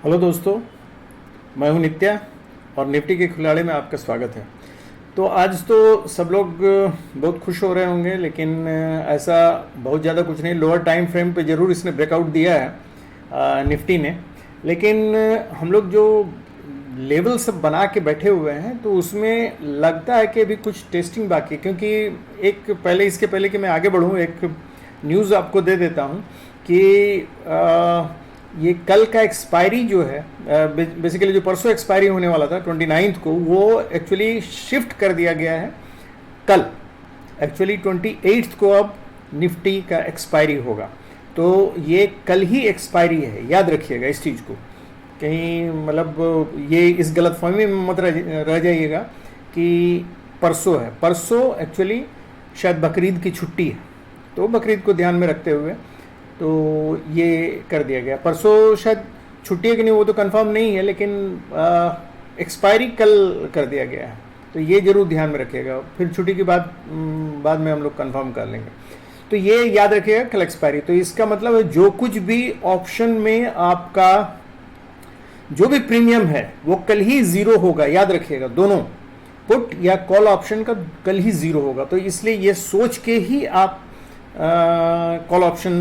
Hello दोस्तों, मैं हूं नित्या और निफ्टी के खिलाड़ी में आपका स्वागत है। तो आज तो सब लोग बहुत खुश हो रहे होंगे, लेकिन ऐसा बहुत ज़्यादा कुछ नहीं। लोअर टाइम फ्रेम पे ज़रूर इसने ब्रेकआउट दिया है निफ्टी ने, लेकिन हम लोग जो लेवल सब बना के बैठे हुए हैं तो उसमें लगता है कि अभी कुछ टेस्टिंग बाकी है। क्योंकि इसके पहले कि मैं आगे बढ़ूँ, एक न्यूज़ आपको दे देता हूँ कि ये कल का एक्सपायरी जो है, बेसिकली जो परसों एक्सपायरी होने वाला था 29 को, वो एक्चुअली शिफ्ट कर दिया गया है कल। एक्चुअली 28 को अब निफ्टी का एक्सपायरी होगा, तो ये कल ही एक्सपायरी है, याद रखिएगा इस चीज़ को। कहीं मतलब ये इस गलतफहमी में मत रह जाइएगा कि परसों है। परसों एक्चुअली शायद बकरीद की छुट्टी है, तो बकरीद को ध्यान में रखते हुए तो ये कर दिया गया। परसों शायद छुट्टी है कि नहीं वो तो कंफर्म नहीं है, लेकिन एक्सपायरी कल कर दिया गया है, तो ये जरूर ध्यान में रखिएगा। फिर छुट्टी के बाद में हम लोग कंफर्म कर लेंगे। तो ये याद रखिएगा, कल एक्सपायरी। तो इसका मतलब है जो कुछ भी ऑप्शन में आपका जो भी प्रीमियम है वो कल ही जीरो होगा, याद रखिएगा। दोनों पुट या कॉल ऑप्शन का कल ही जीरो होगा, तो इसलिए ये सोच के ही आप कॉल ऑप्शन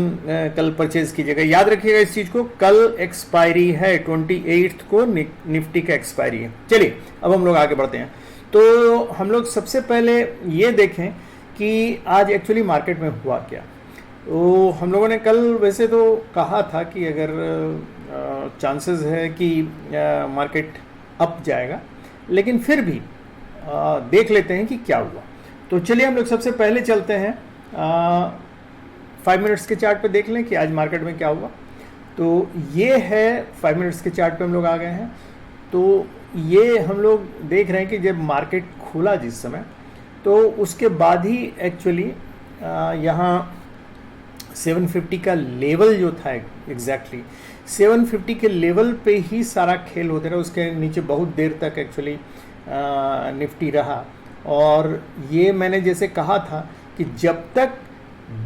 कल परचेज कीजिएगा। याद रखिएगा इस चीज को, कल एक्सपायरी है, 28 को निफ्टी का एक्सपायरी है। चलिए अब हम लोग आगे बढ़ते हैं। तो हम लोग सबसे पहले ये देखें कि आज एक्चुअली मार्केट में हुआ क्या। तो हम लोगों ने कल वैसे तो कहा था कि अगर चांसेस है कि मार्केट अप जाएगा, लेकिन फिर भी देख लेते हैं कि क्या हुआ। तो चलिए हम लोग सबसे पहले चलते हैं 5 मिनट्स के चार्ट पे, देख लें कि आज मार्केट में क्या हुआ। तो ये है 5 मिनट्स के चार्ट पे हम लोग आ गए हैं। तो ये हम लोग देख रहे हैं कि जब मार्केट खुला जिस समय, तो उसके बाद ही एक्चुअली यहाँ 750 का लेवल जो था, एग्जैक्टली 750 के लेवल पे ही सारा खेल होते रहा। उसके नीचे बहुत देर तक एक्चुअली निफ्टी रहा। और ये मैंने जैसे कहा था कि जब तक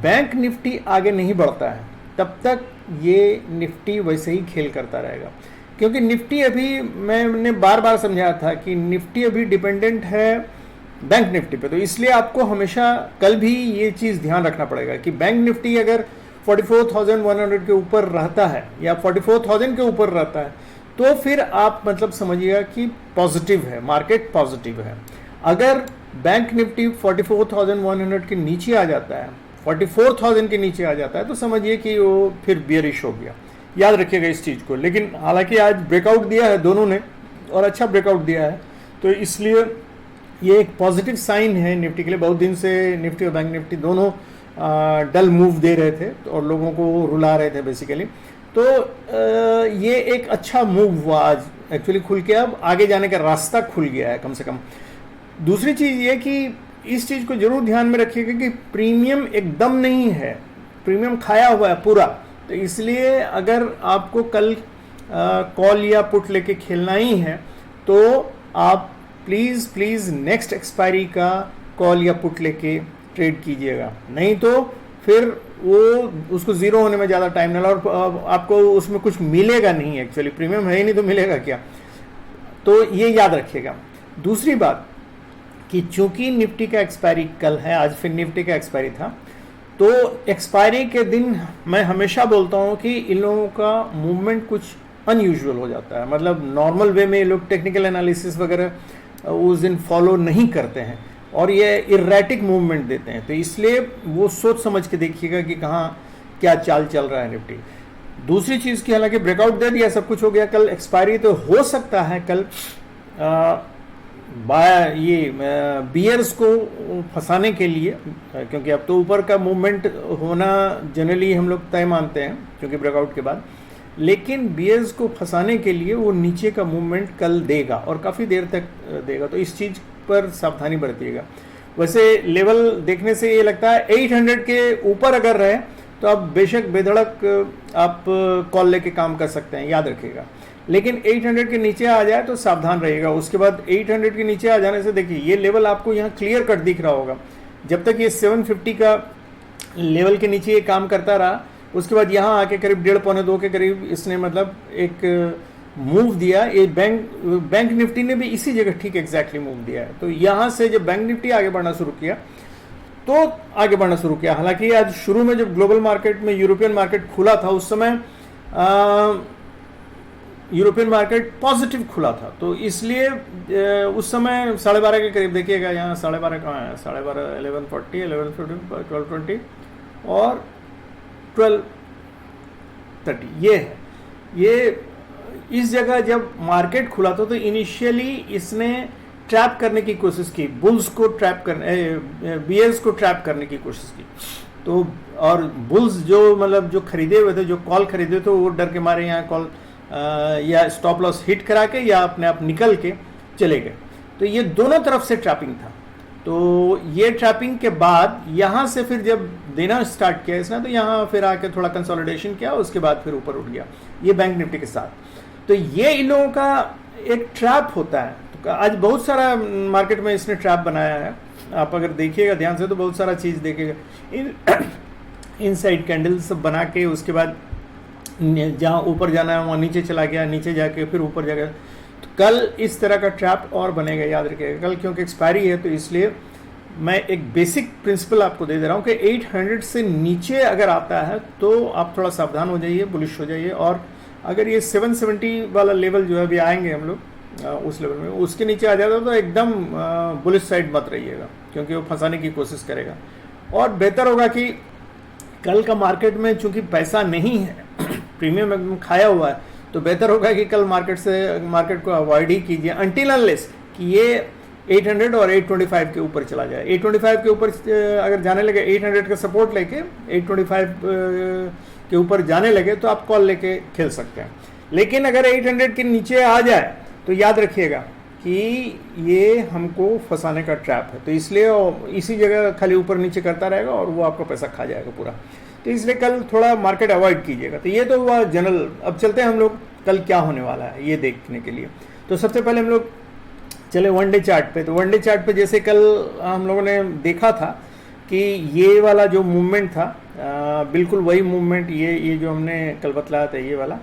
बैंक निफ्टी आगे नहीं बढ़ता है तब तक ये निफ्टी वैसे ही खेल करता रहेगा। क्योंकि निफ्टी अभी, मैंने बार बार समझाया था कि निफ्टी अभी डिपेंडेंट है बैंक निफ्टी पे। तो इसलिए आपको हमेशा कल भी ये चीज़ ध्यान रखना पड़ेगा कि बैंक निफ्टी अगर 44,100 के ऊपर रहता है या 44,000 के ऊपर रहता है, तो फिर आप मतलब समझिएगा कि पॉजिटिव है, मार्केट पॉजिटिव है। अगर बैंक निफ्टी 44,100 के नीचे आ जाता है, 44,000 के नीचे आ जाता है, तो समझिए कि वो फिर बियरिश हो गया। याद रखिएगा इस चीज़ को। लेकिन हालांकि आज ब्रेकआउट दिया है दोनों ने, और अच्छा ब्रेकआउट दिया है, तो इसलिए ये एक पॉजिटिव साइन है निफ्टी के लिए। बहुत दिन से निफ्टी और बैंक निफ्टी दोनों डल मूव दे रहे थे और लोगों को रुला रहे थे बेसिकली। तो ये एक अच्छा मूव हुआ आज एक्चुअली खुल के। अब आगे जाने का रास्ता खुल गया है कम से कम। दूसरी चीज़ ये कि इस चीज़ को जरूर ध्यान में रखिएगा कि प्रीमियम एकदम नहीं है, प्रीमियम खाया हुआ है पूरा। तो इसलिए अगर आपको कल कॉल या पुट लेके खेलना ही है, तो आप प्लीज़ नेक्स्ट एक्सपायरी का कॉल या पुट लेके ट्रेड कीजिएगा। नहीं तो फिर वो उसको ज़ीरो होने में ज़्यादा टाइम नहीं लगा और आपको उसमें कुछ मिलेगा नहीं। एक्चुअली प्रीमियम है ही नहीं तो मिलेगा क्या। तो ये याद रखिएगा। दूसरी बात कि चूंकि निफ्टी का एक्सपायरी कल है, आज फिर निफ्टी का एक्सपायरी था, तो एक्सपायरी के दिन मैं हमेशा बोलता हूँ कि इन लोगों का मूवमेंट कुछ अनयूजुअल हो जाता है। मतलब नॉर्मल वे में ये लोग टेक्निकल एनालिसिस वगैरह उस दिन फॉलो नहीं करते हैं और ये इरेटिक मूवमेंट देते हैं। तो इसलिए वो सोच समझ के देखिएगा कि कहाँ क्या चाल चल रहा है निफ्टी। दूसरी चीज़ की, हालांकि ब्रेकआउट दे दिया, सब कुछ हो गया, कल एक्सपायरी, तो हो सकता है कल ये बियर्स को फंसाने के लिए, क्योंकि अब तो ऊपर का मूवमेंट होना जनरली हम लोग तय मानते हैं क्योंकि ब्रेकआउट के बाद, लेकिन बियर्स को फंसाने के लिए वो नीचे का मूवमेंट कल देगा और काफ़ी देर तक देगा। तो इस चीज़ पर सावधानी बरतिएगा। वैसे लेवल देखने से ये लगता है 800 के ऊपर अगर रहे तो आप बेशक बेधड़क आप कॉल लेके काम कर सकते हैं, याद रखिएगा। लेकिन 800 के नीचे आ जाए तो सावधान रहिएगा। उसके बाद 800 के नीचे आ जाने से देखिए ये लेवल आपको यहाँ क्लियर कट दिख रहा होगा। जब तक ये 750 का लेवल के नीचे ये काम करता रहा, उसके बाद यहाँ आके करीब 1.5 पौने 2 के करीब इसने मतलब एक मूव दिया, ये बैंक निफ्टी ने भी इसी जगह ठीक एग्जैक्टली मूव दिया है। तो यहाँ से जब बैंक निफ्टी आगे बढ़ना शुरू किया तो आगे बढ़ना शुरू किया। हालांकि आज शुरू में जब ग्लोबल मार्केट में यूरोपियन मार्केट खुला था उस समय यूरोपियन मार्केट पॉजिटिव खुला था, तो इसलिए उस समय 12:30 के करीब देखिएगा, यहाँ 12:30 कहाँ है, 12:30 11:40 11:50 12:20 और 12:30 ये है। ये इस जगह जब मार्केट खुला था तो इनिशियली इसने ट्रैप करने की कोशिश की, बुल्स को ट्रैप करने, बीयर्स को ट्रैप करने की कोशिश की। तो और बुल्स जो मतलब जो खरीदे हुए थे, जो कॉल खरीदे थे, वो डर के मारे यहाँ कॉल या स्टॉप लॉस हिट करा के या अपने आप निकल के चले गए। तो ये दोनों तरफ से ट्रैपिंग था। तो ये ट्रैपिंग के बाद यहाँ से फिर जब देना स्टार्ट किया इसने, तो यहाँ फिर आके थोड़ा कंसोलिडेशन किया, उसके बाद फिर ऊपर उठ गया ये बैंक निफ्टी के साथ। तो ये इन लोगों का एक ट्रैप होता है। तो आज बहुत सारा मार्केट में इसने ट्रैप बनाया है, आप अगर देखिएगा ध्यान से तो बहुत सारा चीज़ देखेगा, इन साइड कैंडल सब बना के उसके बाद जहाँ ऊपर जाना है वहाँ नीचे चला गया, नीचे जाके फिर ऊपर जा गया। तो कल इस तरह का ट्रैप और बनेगा, याद रखिएगा। कल क्योंकि एक्सपायरी है तो इसलिए मैं एक बेसिक प्रिंसिपल आपको दे रहा हूँ कि 800 से नीचे अगर आता है तो आप थोड़ा सावधान हो जाइए, बुलिश हो जाइए। और अगर ये 770 वाला लेवल जो है अभी आएंगे हम लोग उस लेवल में, उसके नीचे आ जाता तो एकदम बुलिश साइड मत रहिएगा, क्योंकि वो फंसाने की कोशिश करेगा। और बेहतर होगा कि कल का मार्केट में चूंकि पैसा नहीं है, प्रीमियम एकदम खाया हुआ है, तो बेहतर होगा कि कल मार्केट को अवॉइड ही कीजिए अनटिल अनलेस कि ये 800 और 825 के ऊपर चला जाए। 825 के ऊपर अगर जाने लगे, 800 का सपोर्ट लेके 825 के ऊपर जाने लगे तो आप कॉल लेके खेल सकते हैं। लेकिन अगर 800 के नीचे आ जाए तो याद रखिएगा कि ये हमको फंसाने का ट्रैप है, तो इसलिए इसी जगह खाली ऊपर नीचे करता रहेगा और वो आपका पैसा खा जाएगा पूरा। तो इसलिए कल थोड़ा मार्केट अवॉइड कीजिएगा। तो ये तो हुआ जनरल। अब चलते हैं हम लोग कल क्या होने वाला है ये देखने के लिए। तो सबसे पहले हम लोग चले वन डे चार्ट पे। तो वन डे चार्ट पे जैसे कल हम लोगों ने देखा था कि ये वाला जो मूवमेंट था, बिल्कुल वही मूवमेंट ये जो हमने कल बतलाया था, ये वाला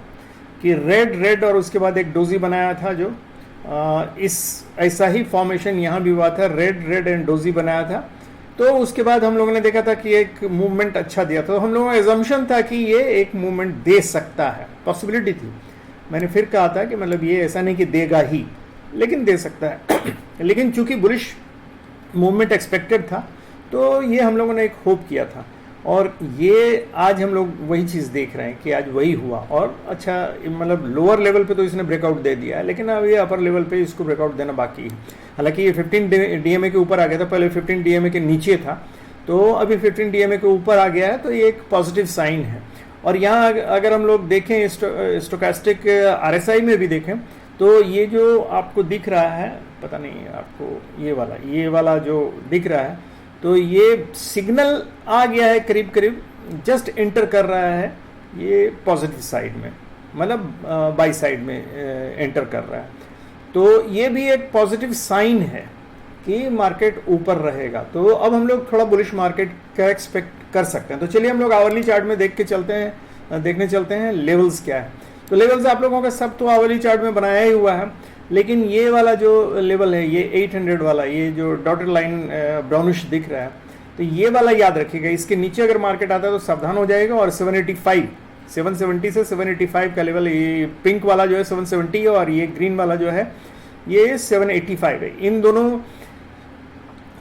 कि रेड और उसके बाद एक डोजी बनाया था, जो इस ऐसा ही फॉर्मेशन यहाँ भी हुआ था, रेड एंड डोजी बनाया था। तो उसके बाद हम लोगों ने देखा था कि एक मूवमेंट अच्छा दिया था, तो हम लोगों का एजम्पशन था कि ये एक मूवमेंट दे सकता है, पॉसिबिलिटी थी। मैंने फिर कहा था कि मतलब ये ऐसा नहीं कि देगा ही, लेकिन दे सकता है। लेकिन चूंकि बुलिश मूवमेंट एक्सपेक्टेड था तो ये हम लोगों ने एक होप किया था, और ये आज हम लोग वही चीज़ देख रहे हैं कि आज वही हुआ। और अच्छा मतलब लोअर लेवल पे तो इसने ब्रेकआउट दे दिया है, लेकिन अब ये अपर लेवल पे इसको ब्रेकआउट देना बाकी है। हालांकि ये 15 DMA के ऊपर आ गया था, पहले 15 DMA के नीचे था, तो अभी 15 DMA के ऊपर आ गया है, तो ये एक पॉजिटिव साइन है। और यहाँ अगर हम लोग देखें स्टोकास्टिक RSI में भी देखें तो ये जो आपको दिख रहा है, पता नहीं आपको ये वाला जो दिख रहा है, तो ये सिग्नल आ गया है करीब जस्ट एंटर कर रहा है ये पॉजिटिव साइड में, मतलब बाई साइड में एंटर कर रहा है। तो ये भी एक पॉजिटिव साइन है कि मार्केट ऊपर रहेगा। तो अब हम लोग थोड़ा बुलिश मार्केट का एक्सपेक्ट कर सकते हैं। तो चलिए हम लोग आवरली चार्ट में देखने चलते हैं लेवल्स क्या है। तो लेवल्स आप लोगों का सब तो आवरली चार्ट में बनाया ही हुआ है, लेकिन ये वाला जो लेवल है, ये 800 वाला, ये जो डॉटेड लाइन ब्राउनिश दिख रहा है, तो ये वाला याद रखिएगा। इसके नीचे अगर मार्केट आता है तो सावधान हो जाएगा। और 770 से 785 का लेवल, ये पिंक वाला जो है 770 है और ये ग्रीन वाला जो है ये 785 है। इन दोनों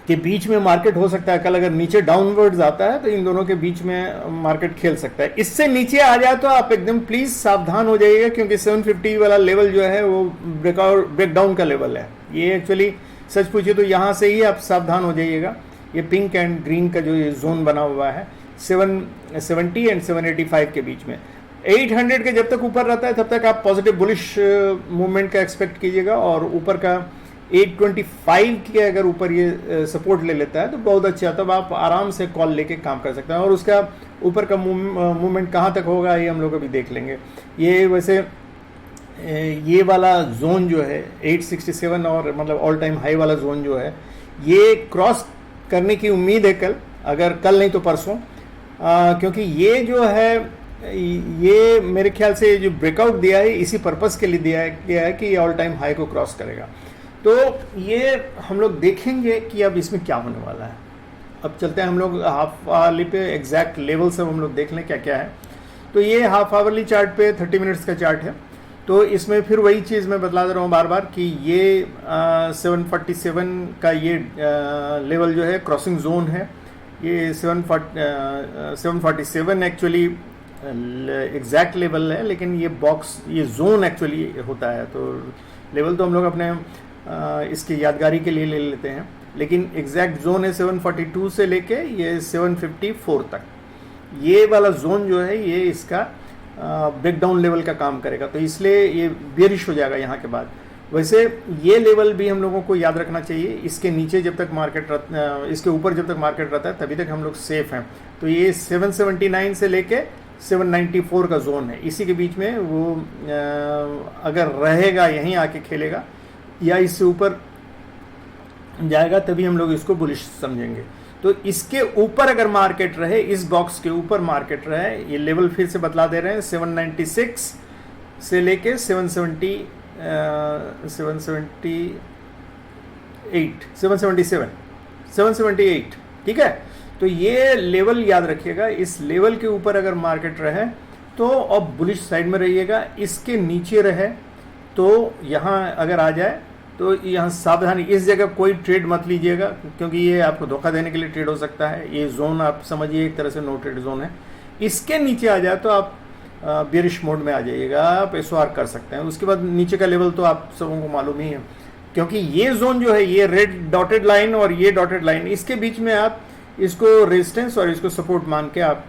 के बीच में मार्केट हो सकता है। कल अगर नीचे डाउनवर्ड्स आता है तो इन दोनों के बीच में मार्केट खेल सकता है। इससे नीचे आ जाए तो आप एकदम प्लीज सावधान हो जाइएगा, क्योंकि 750 वाला लेवल जो है वो ब्रेकडाउन का लेवल है। ये एक्चुअली सच पूछिए तो यहाँ से ही आप सावधान हो जाइएगा। ये पिंक एंड ग्रीन का जो ये जोन बना हुआ है 770 एंड 785 के बीच में, 800 के जब तक ऊपर रहता है तब तक आप पॉजिटिव बुलिश मूवमेंट का एक्सपेक्ट कीजिएगा। और ऊपर का 825 के अगर ऊपर ये सपोर्ट ले लेता है तो बहुत अच्छा, तब आप आराम से कॉल लेके काम कर सकते हैं। और उसका ऊपर का मूवमेंट कहाँ तक होगा ये हम लोग अभी देख लेंगे। ये वैसे ये वाला जोन जो है 867 और मतलब ऑल टाइम हाई वाला जोन जो है, ये क्रॉस करने की उम्मीद है कल, अगर कल नहीं तो परसों, क्योंकि ये जो है ये मेरे ख्याल से जो ब्रेकआउट दिया है इसी पर्पस के लिए दिया गया है कि ये ऑल टाइम हाई को क्रॉस करेगा। तो ये हम लोग देखेंगे कि अब इसमें क्या होने वाला है। अब चलते हैं हम लोग हाफ आवरली पे, एग्जैक्ट लेवल सब हम लोग देख लें क्या क्या है। तो ये हाफ आवरली चार्ट पे 30 मिनट्स का चार्ट है। तो इसमें फिर वही चीज़ मैं बतला दे रहा हूँ बार बार कि ये 747 का ये लेवल जो है क्रॉसिंग जोन है। ये 747 एक्चुअली एग्जैक्ट लेवल है, लेकिन ये बॉक्स ये जोन एक्चुअली होता है। तो लेवल तो हम लोग अपने इसकी यादगारी के लिए ले लेते हैं, लेकिन एग्जैक्ट जोन है 742 से लेके ये 754 तक। ये वाला जोन जो है ये इसका ब्रेकडाउन लेवल का काम करेगा, तो इसलिए ये बेरिश हो जाएगा यहाँ के बाद। वैसे ये लेवल भी हम लोगों को याद रखना चाहिए। इसके नीचे जब तक मार्केट इसके ऊपर जब तक मार्केट रहता है तभी तक हम लोग सेफ हैं। तो ये 779 से लेके 794 का जोन है, इसी के बीच में वो अगर रहेगा यहीं आके खेलेगा या इससे ऊपर जाएगा तभी हम लोग इसको बुलिश समझेंगे। तो इसके ऊपर अगर मार्केट रहे, इस बॉक्स के ऊपर मार्केट रहे, ये लेवल फिर से बतला दे रहे हैं 796 से लेके 778, ठीक है। तो ये लेवल याद रखिएगा। इस लेवल के ऊपर अगर मार्केट रहे तो अब बुलिश साइड में रहिएगा। इसके नीचे रहे तो यहाँ अगर आ जाए तो यहाँ सावधानी, इस जगह कोई ट्रेड मत लीजिएगा क्योंकि ये आपको धोखा देने के लिए ट्रेड हो सकता है। ये जोन आप समझिए एक तरह से नो ट्रेड जोन है। इसके नीचे आ जाए तो आप बेरिश मोड में आ जाइएगा, आप एसओआर कर सकते हैं। उसके बाद नीचे का लेवल तो आप सबों को मालूम ही है, क्योंकि ये जोन जो है ये रेड डॉटेड लाइन और ये डॉटेड लाइन, इसके बीच में आप इसको रेजिस्टेंस और इसको सपोर्ट मान के आप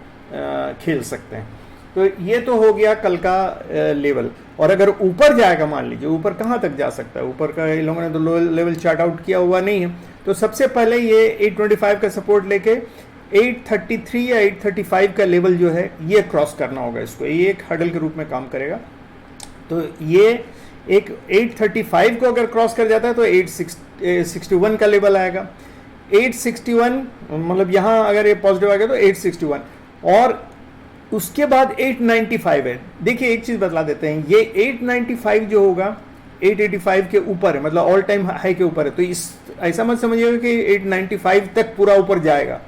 खेल सकते हैं। तो ये तो हो गया कल का लेवल। और अगर ऊपर जाएगा, मान लीजिए ऊपर कहाँ तक जा सकता है, ऊपर का इन लोगों ने तो लो लेवल चार्ट आउट किया हुआ नहीं है। तो सबसे पहले ये 825 का सपोर्ट लेके 833 या 835 का लेवल जो है ये क्रॉस करना होगा इसको। ये एक हर्डल के रूप में काम करेगा। तो ये एक 835 को अगर क्रॉस कर जाता है तो 861 का लेवल आएगा। 861 मतलब यहाँ अगर ये पॉजिटिव आ गया तो 861, और उसके बाद 895 है। देखिए एक चीज बतला देते हैं, ये 895 जो होगा 885 के ऊपर है, मतलब ऑल टाइम हाई के ऊपर है। तो इस ऐसा मत समझिएगा कि 895 तक पूरा ऊपर जाएगा।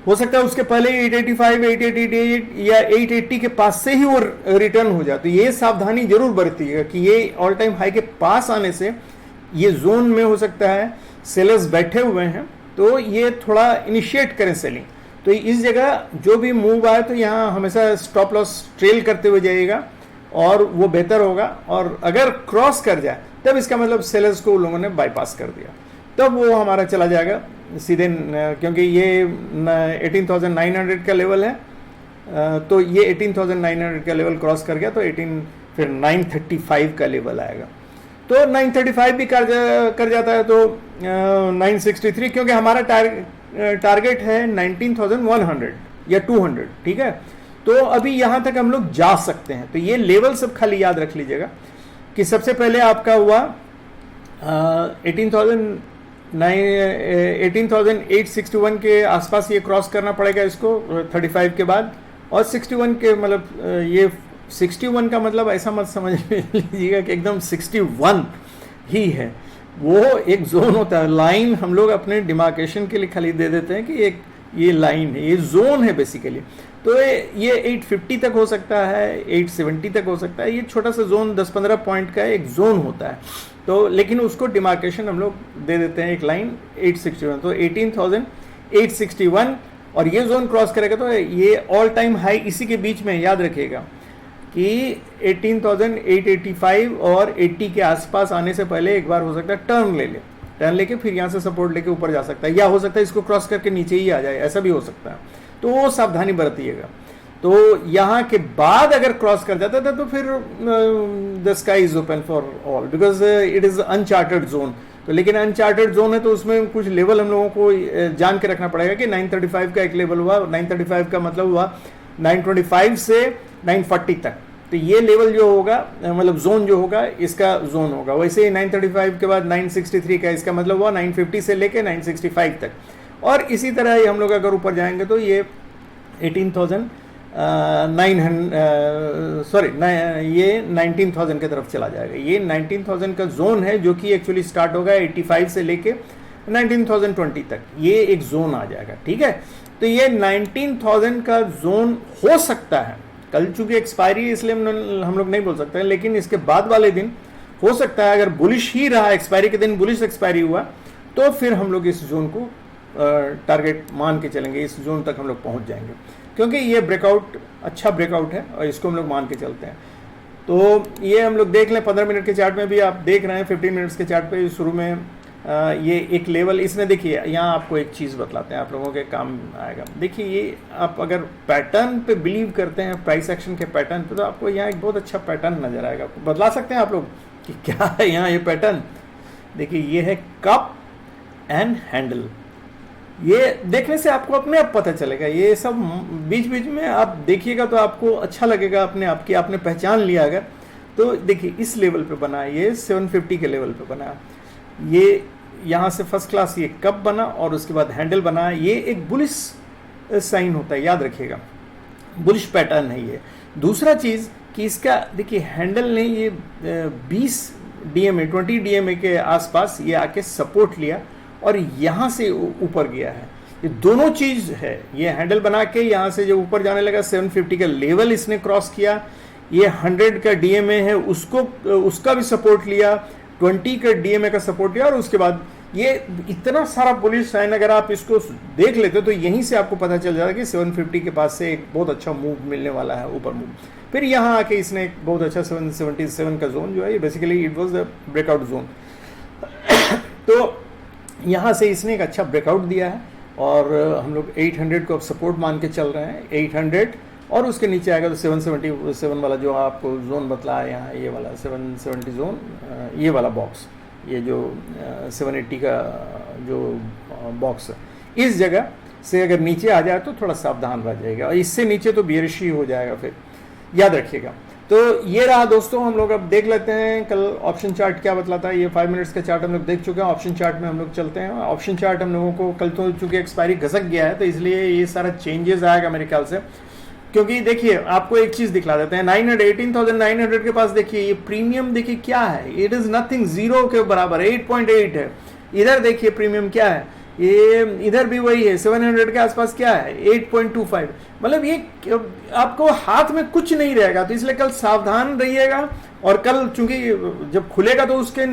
हो सकता है उसके पहले 885, 888 या 880 के पास से ही वो रिटर्न हो जाए। तो ये सावधानी जरूर बरतिएगा कि ये ऑल टाइम हाई के पास आने से ये जोन में हो सकता है सेलर्स बैठे हुए हैं, तो ये थोड़ा इनिशिएट करें सेलिंग। तो इस जगह जो भी मूव आए तो यहाँ हमेशा स्टॉप लॉस ट्रेल करते हुए जाइएगा और वो बेहतर होगा। और अगर क्रॉस कर जाए तब इसका मतलब सेलर्स को उन लोगों ने बाईपास कर दिया, तब वो हमारा चला जाएगा सीधे, क्योंकि ये 18,900 का लेवल है। तो ये 18,900 का लेवल क्रॉस कर गया तो फिर 935 का लेवल आएगा। तो 935 भी कर जाता है तो 963, क्योंकि हमारा टारगेट है 19,100 या 200, ठीक है। तो अभी यहाँ तक हम लोग जा सकते हैं। तो ये लेवल सब खाली याद रख लीजिएगा कि सबसे पहले आपका हुआ 18,861 के आसपास ये क्रॉस करना पड़ेगा इसको 35 के बाद, और 61 के मतलब ये 61 का मतलब ऐसा मत समझ लीजिएगा कि एकदम 61 ही है। वो एक जोन होता है, लाइन हम लोग अपने डिमार्केशन के लिए खाली दे देते हैं कि एक ये लाइन है, ये जोन है बेसिकली। तो ये 850 तक हो सकता है, 870 तक हो सकता है। ये छोटा सा जोन 10-15 पॉइंट का एक जोन होता है। तो लेकिन उसको डिमार्केशन हम लोग दे देते हैं एक लाइन 861। तो 18,861 और ये जोन क्रॉस करेगा तो ये ऑल टाइम हाई इसी के बीच में, याद रखिएगा कि 18,885 और 80 के आसपास आने से पहले एक बार हो सकता है टर्न लेके फिर यहाँ से सपोर्ट लेके ऊपर जा सकता है, या हो सकता है इसको क्रॉस करके नीचे ही आ जाए, ऐसा भी हो सकता है। तो वो सावधानी बरतिएगा। तो यहाँ के बाद अगर क्रॉस कर जाता था तो फिर the sky is open for all, because it is uncharted zone. तो लेकिन अनचार्टेड जोन है तो उसमें कुछ लेवल हम लोगों को जान के रखना पड़ेगा कि 935 का एक लेवल हुआ, 935 का मतलब हुआ 925 से 940 तक। तो ये लेवल जो होगा मतलब जोन जो होगा इसका जोन होगा। वैसे ही 935 के बाद 963 का, इसका मतलब हुआ 950 से लेके 965 तक। और इसी तरह हम लोग अगर ऊपर जाएंगे तो ये 18,000 ये 19,000 की तरफ चला जाएगा। ये 19,000 का जोन है जो कि एक्चुअली स्टार्ट होगा 85 से लेके 19,020 तक, ये एक जोन आ जाएगा, ठीक है। तो ये 19,000 का जोन हो सकता है, कल चूंकि एक्सपायरी इसलिए हम लोग नहीं बोल सकते हैं, लेकिन इसके बाद वाले दिन हो सकता है अगर बुलिश ही रहा, एक्सपायरी के दिन बुलिश एक्सपायरी हुआ, तो फिर हम लोग इस जोन को टारगेट मान के चलेंगे, इस जोन तक हम लोग पहुंच जाएंगे, क्योंकि ये ब्रेकआउट अच्छा ब्रेकआउट है और इसको हम लोग मान के चलते हैं। तो ये हम लोग देख लें 15 मिनट के चार्ट में भी आप देख रहे हैं, 15 मिनट्स के चार्ट पे शुरू में ये एक लेवल इसने, देखिए यहाँ आपको एक चीज़ बतलाते हैं, आप लोगों के काम आएगा। देखिए ये आप अगर पैटर्न पे बिलीव करते हैं, प्राइस एक्शन के पैटर्न पे, तो आपको यहाँ एक बहुत अच्छा पैटर्न नजर आएगा। बतला सकते हैं आप लोग कि क्या है यहाँ ये पैटर्न। देखिए ये है कप एंड हैंडल, ये देखने से आपको अपने आप पता चलेगा, ये सब बीच बीच में आप देखिएगा तो आपको अच्छा लगेगा अपने आप की, आपने पहचान लिया अगर। तो देखिए इस लेवल पे बना, ये 750 के लेवल पे बना, ये यहाँ से फर्स्ट क्लास ये कप बना और उसके बाद हैंडल बना। ये एक बुलिश साइन होता है, याद रखिएगा, बुलिश पैटर्न है ये। दूसरा चीज़ कि इसका देखिए हैंडल ने ये 20 DMA 20 DMA के आसपास ये आके सपोर्ट लिया और यहाँ से ऊपर गया है। ये दोनों चीज़ है, ये हैंडल बना के यहाँ से जो ऊपर जाने लगा 750 का लेवल इसने क्रॉस किया, ये 100 का DMA है उसका भी सपोर्ट लिया, 20 का DMA का सपोर्ट लिया, और उसके बाद ये इतना सारा बुलिश साइन अगर आप इसको देख लेते तो यहीं से आपको पता चल जाता कि 750 के पास से एक बहुत अच्छा मूव मिलने वाला है, ऊपर मूव। फिर यहाँ आके इसने एक बहुत अच्छा 777 का जोन जो है, ये basically it was the breakout zone. तो यहाँ से इसने एक अच्छा ब्रेकआउट दिया है और हम लोग 800 को अब सपोर्ट मान के चल रहे हैं, 800, और उसके नीचे आएगा तो 777 वाला जो आपको जोन बतलाया यहाँ, ये वाला 770 जोन, ये वाला बॉक्स, ये जो 780 का जो बॉक्स है, इस जगह से अगर नीचे आ जाए तो थोड़ा सावधान रह जाएगा, और इससे नीचे तो बेरिश ही हो जाएगा, फिर याद रखिएगा। तो ये रहा दोस्तों, हम लोग अब देख लेते हैं कल ऑप्शन चार्ट क्या बतलाता है। ये 5 मिनट्स का चार्ट हम लोग देख चुके हैं, ऑप्शन चार्ट में हम लोग चलते हैं। ऑप्शन चार्ट हम लोगों को कल तो चूंकि एक्सपायरी घसक गया है तो इसलिए ये सारा चेंजेस आएगा मेरे ख्याल से, क्योंकि देखिए आपको एक चीज दिखला देते हैं, 18,900 के पास देखिए ये प्रीमियम देखिए क्या है, इट इज नथिंग, जीरो के बराबर 8.8 है। इधर देखिए प्रीमियम क्या है, ये इधर भी वही है, 700 के आसपास क्या है, 8.25, मतलब ये आपको हाथ में कुछ नहीं रहेगा। तो इसलिए कल सावधान रहिएगा, और कल चूंकि जब खुलेगा तो उसके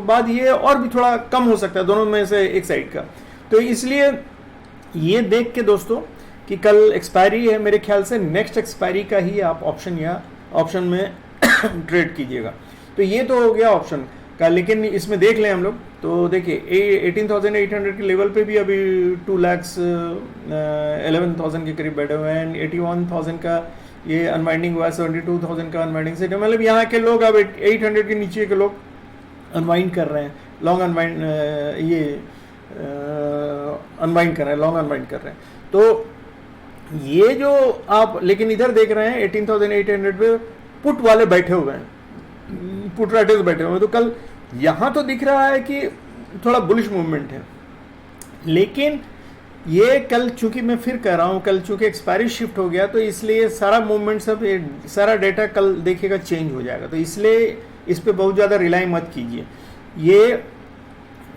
बाद ये और भी थोड़ा कम हो सकता है, दोनों में से एक साइड का। तो इसलिए ये देख के दोस्तों कि कल एक्सपायरी है, मेरे ख्याल से नेक्स्ट एक्सपायरी का ही आप ऑप्शन में ट्रेड कीजिएगा। तो ये तो हो गया ऑप्शन का, लेकिन इसमें देख लें हम लोग तो देखिए 18,800 के लेवल पे भी अभी 2,11,000 के करीब बैठे हुए हैं, 81,000 का ये अनवाइंडिंग हुआ है, 72,000 का अनवाइंडिंग सेट है, मतलब यहाँ के लोग अब 800 के नीचे के लोग अनवाइंड कर रहे हैं, लॉन्ग अनवाइंड ये अनवाइंड कर रहे हैं, लॉन्ग अनवाइंड कर रहे हैं। तो ये जो आप लेकिन इधर देख रहे हैं 18,800 पे पुट वाले बैठे हुए हैं, पुट राइटर्स बैठे हुए हैं, तो कल यहाँ तो दिख रहा है कि थोड़ा बुलिश मूवमेंट है, लेकिन ये कल चूंकि मैं फिर कह रहा हूँ, कल चूंकि एक्सपायरी शिफ्ट हो गया तो इसलिए सारा मूवमेंट सब सारा डेटा कल देखिएगा चेंज हो जाएगा। तो इसलिए इस पर बहुत ज़्यादा रिलाई मत कीजिए। ये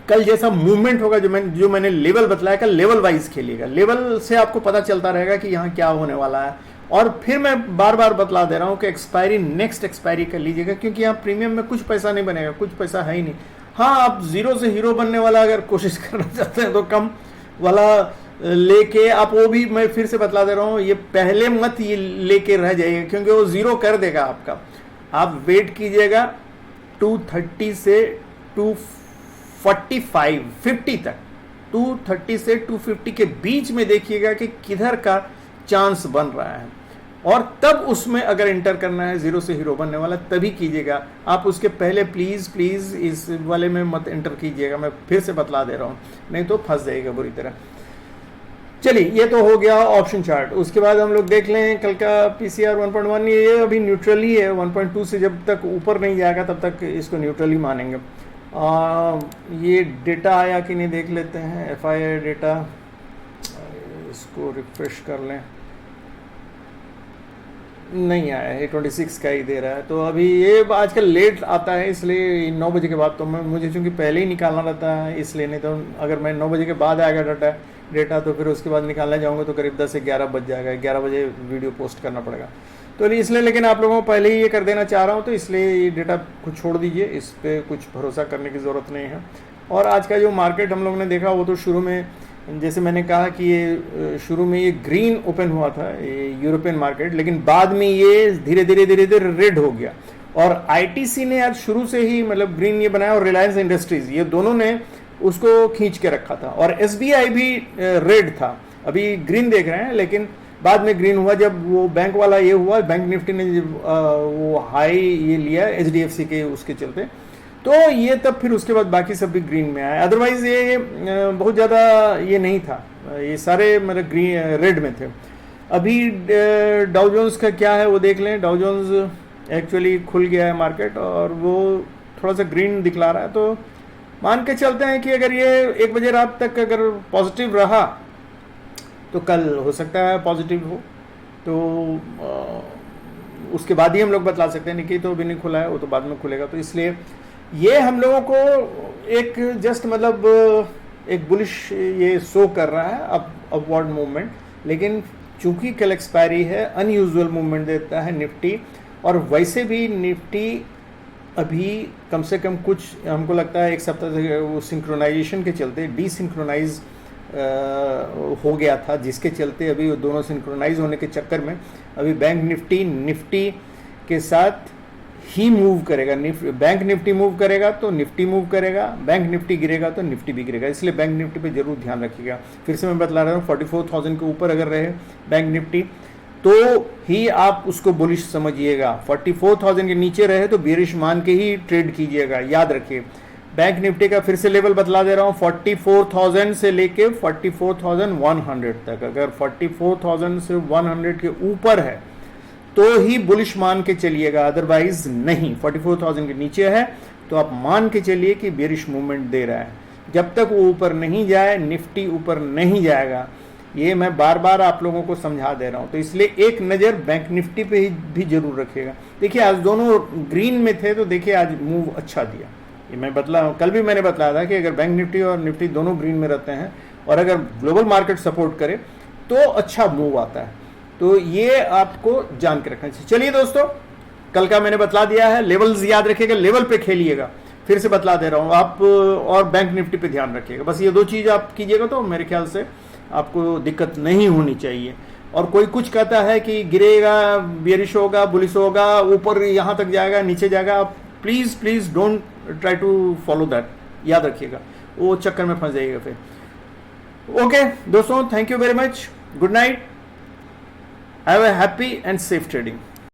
कल जैसा मूवमेंट होगा जो मैंने लेवल बतलाया, कल लेवल वाइज खेलिएगा, लेवल से आपको पता चलता रहेगा कि यहाँ क्या होने वाला है। और फिर मैं बार बार बतला दे रहा हूँ कि एक्सपायरी नेक्स्ट एक्सपायरी कर लीजिएगा, क्योंकि यहाँ प्रीमियम में कुछ पैसा नहीं बनेगा, कुछ पैसा है ही नहीं। हाँ, आप जीरो से हीरो बनने वाला अगर कोशिश करना चाहते हैं तो कम वाला लेके आप, वो भी मैं फिर से बतला दे रहा हूँ, ये पहले मत ये लेके रह जाइए, क्योंकि वो जीरो कर देगा आपका। आप वेट कीजिएगा 230 से 245 50 तक, 230 से 250 के बीच में देखिएगा कि किधर का चांस बन रहा है, और तब उसमें अगर इंटर करना है जीरो से हीरो बनने वाला तभी कीजिएगा। आप उसके पहले प्लीज इस वाले में मत इंटर कीजिएगा, मैं फिर से बतला दे रहा हूँ, नहीं तो फंस जाएगा बुरी तरह। चलिए, ये तो हो गया ऑप्शन चार्ट। उसके बाद हम लोग देख लें कल का पीसीआर 1.1, ये अभी न्यूट्रल ही है, 1.2 से जब तक ऊपर नहीं जाएगा तब तक इसको न्यूट्रल ही मानेंगे। ये डेटा आया कि नहीं देख लेते हैं, FII डेटा, इसको रिफ्रेश कर लें। नहीं आया है, 26 का ही दे रहा है। तो अभी ये आजकल लेट आता है, इसलिए 9 बजे के बाद तो मुझे चूंकि पहले ही निकालना रहता है इसलिए, नहीं तो अगर मैं 9 बजे के बाद आएगा डेटा तो फिर उसके बाद निकालने जाऊँगा तो करीब 10 से 11 बज जाएगा, 11 बजे वीडियो पोस्ट करना पड़ेगा। तो इसलिए, लेकिन आप लोगों को पहले ही ये कर देना चाह रहा हूँ, तो इसलिए ये डेटा को छोड़ दीजिए, इस पर कुछ भरोसा करने की ज़रूरत नहीं है। और आज का जो मार्केट हम लोग ने देखा वो तो शुरू में, जैसे मैंने कहा कि ये शुरू में ये ग्रीन ओपन हुआ था ये यूरोपियन मार्केट, लेकिन बाद में ये धीरे धीरे रेड हो गया। और आईटीसी ने आज शुरू से ही मतलब ग्रीन ये बनाया, और रिलायंस इंडस्ट्रीज, ये दोनों ने उसको खींच के रखा था। और एसबीआई भी रेड था, अभी ग्रीन देख रहे हैं, लेकिन बाद में ग्रीन हुआ जब वो बैंक वाला ये हुआ, बैंक निफ्टी ने वो हाई ये लिया एचडीएफसी के उसके चलते, तो ये तब फिर उसके बाद बाकी सब भी ग्रीन में आया। अदरवाइज ये बहुत ज़्यादा ये नहीं था, ये सारे मतलब ग्रीन रेड में थे। अभी डाउ जोन्स का क्या है वो देख लें। डाउ जोन्स एक्चुअली खुल गया है मार्केट और वो थोड़ा सा ग्रीन दिखला रहा है, तो मान के चलते हैं कि अगर ये 1 बजे रात तक अगर पॉजिटिव रहा तो कल हो सकता है पॉजिटिव हो, तो उसके बाद ही हम लोग बतला सकते हैं। निकी तो अभी नहीं खुला है, वो तो बाद में खुलेगा। तो इसलिए ये हम लोगों को एक जस्ट मतलब एक बुलिश ये शो कर रहा है अपवर्ड मूवमेंट, लेकिन चूंकि कल एक्सपायरी है अनयूजुअल मूवमेंट देता है निफ्टी। और वैसे भी निफ्टी अभी कम से कम कुछ हमको लगता है 1 सप्ताह से वो सिंक्रोनाइजेशन के चलते डिसिंक्रोनाइज हो गया था, जिसके चलते अभी वो दोनों सिंक्रोनाइज होने के चक्कर में अभी बैंक निफ्टी के साथ ही मूव करेगा। बैंक निफ्टी मूव करेगा तो निफ्टी मूव करेगा, बैंक निफ्टी गिरेगा तो निफ्टी भी गिरेगा। इसलिए बैंक निफ्टी पे जरूर ध्यान रखिएगा। फिर से मैं बतला रहा हूँ, 44,000 के ऊपर अगर रहे बैंक निफ्टी तो ही आप उसको बुलिश समझिएगा, 44,000 के नीचे रहे तो बेरिश मान के ही ट्रेड कीजिएगा। याद रखिए, बैंक निफ्टी का फिर से लेवल बतला दे रहा हूँ, 44,000 से लेके 44,100 तक। अगर 44,000 से 100 के ऊपर है तो ही बुलिश मान के चलिएगा, अदरवाइज नहीं। 44,000 के नीचे है तो आप मान के चलिए कि बेरिश मूवमेंट दे रहा है। जब तक वो ऊपर नहीं जाए, निफ्टी ऊपर नहीं जाएगा, ये मैं बार बार आप लोगों को समझा दे रहा हूं। तो इसलिए एक नज़र बैंक निफ्टी पे भी जरूर रखिएगा। देखिए आज दोनों ग्रीन में थे तो देखिए आज मूव अच्छा दिया। ये मैं कल भी मैंने बताया था कि अगर बैंक निफ्टी और निफ्टी दोनों ग्रीन में रहते हैं और अगर ग्लोबल मार्केट सपोर्ट करे तो अच्छा मूव आता है। तो ये आपको जान के रखना चाहिए। चलिए दोस्तों, कल का मैंने बतला दिया है, लेवल्स याद रखिएगा, लेवल पे खेलिएगा। फिर से बतला दे रहा हूँ आप, और बैंक निफ्टी पे ध्यान रखिएगा। बस ये 2 चीज़ आप कीजिएगा तो मेरे ख्याल से आपको दिक्कत नहीं होनी चाहिए। और कोई कुछ कहता है कि गिरेगा, बेरिश होगा, बुलिश होगा, ऊपर यहाँ तक जाएगा, नीचे जाएगा, आप please don't try to follow that. याद रखिएगा, वो चक्कर में फंस जाइएगा फिर। ओके दोस्तों, thank you very much, good night, have a happy and safe trading.